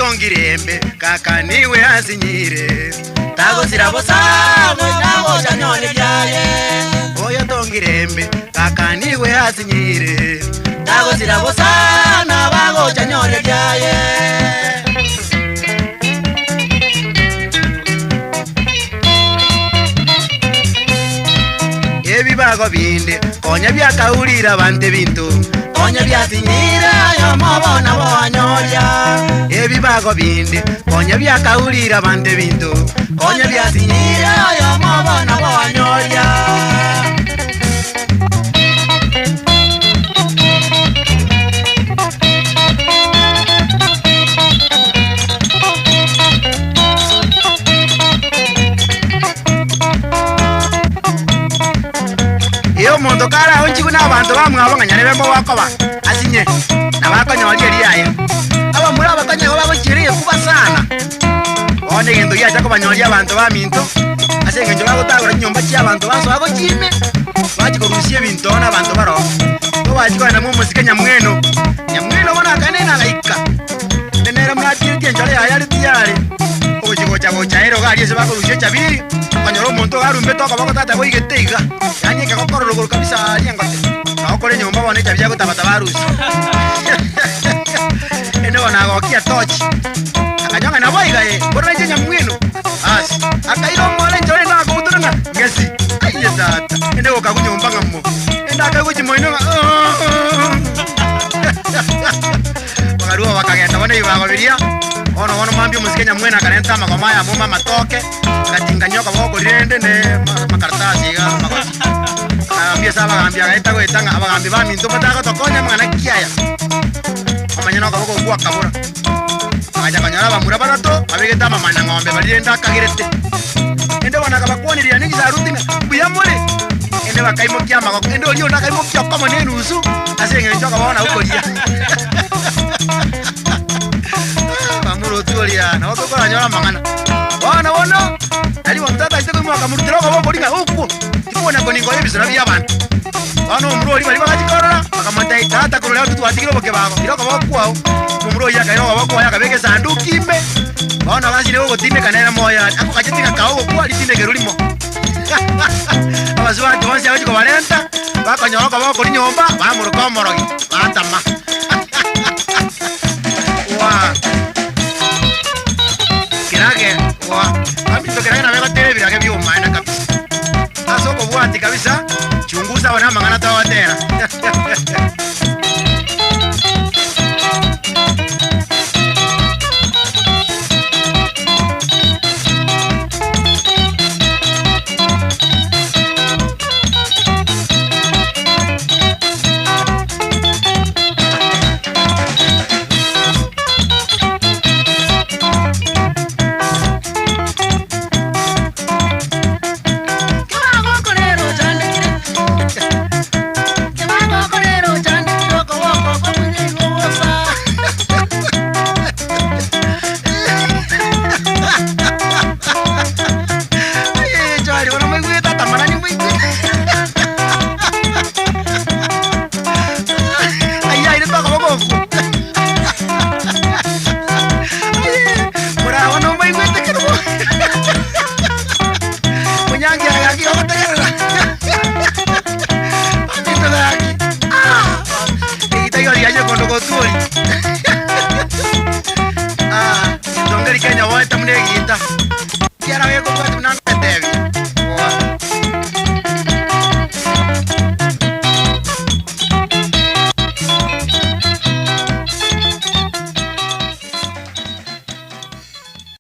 tongirembe kaka niwe asinyire tago sirabosa mwitago chanyone byaye oyo tongirembe kaka niwe asinyire tago sirabosa nabago chanyone byaye ebibago binde konya byakahulira bante bintu konya byasinyira yomobona bwanyoria ebibago binde konya byakahulira bante bintu konya byasinyira yomobona bwanyoria iyo muntu kara onchi kuna abantu bamwabo nganyane bemo wakoba asinye nabakonyoli eliaye aba muri abakonye babo kiriye kuba sana one gendo ya chako banyoli abantu baminto asenge njoba gutagura nyumba chi abantu baso bako chime bachi korusie bintona abantu baro to bachi kwana mu musike nyamweno bona kanena laika nenera mwati njole ya yali tiyari gocha ero gari se bako rusie chabiri kanyoro muntu garumbe toka bako tata boy geteiga yani ke kokoro lo kabisa aliangote na okole nyumba bone chabya gutabata barusi eno na gokia tochi akanyanga na boy gae borra jenya mwino as akairo mole njole na kubuturanga ngesi aye tata eno okakunyumba ngammo enda akaguchi moino bagaruwa bakagenda bone ibago biria ono mambio musikenya mwena kanenta magoma ya muma matoke katinganyoka boko rende ne makartasi ga magosi ambia saba gambia gaita go itanga abagambi ba minto pataka tokonya mwana kiaya amanyana ko boko kwa kabura aja kanyara bamura barato abegeta mama na ngombe balirenda kagirete ende wana kabakwoni ria ningi za rutina buyamole ende bakaimo kya mago ende oli ona kaimo kya kama ne nusu asenge njoka baona uko ria tuolia na wako kwa nyola mangana wana ali wantata iseko mwaka murutira ko boko linga huko tibona ko ningo yebisira bya bantu bano umuro oli bali bakajikorora bakamata itata ko leo tuwatikiro boke babo iroko boko kwao umuro yaka yo boko yaka beke sanduki imbe bana basi leo gotime kanera moya ako kajetinga kawo kwa litinde gerulimo abazwa tuwansi abaji ko balenta bakanyola ko boko linyomba bamuruko morogi atama wa kirage wa amito kirage na tele birage byuma ina kabisa asoko bwati kabisa chunguza wana mangana tawatera Kenya wote mnegita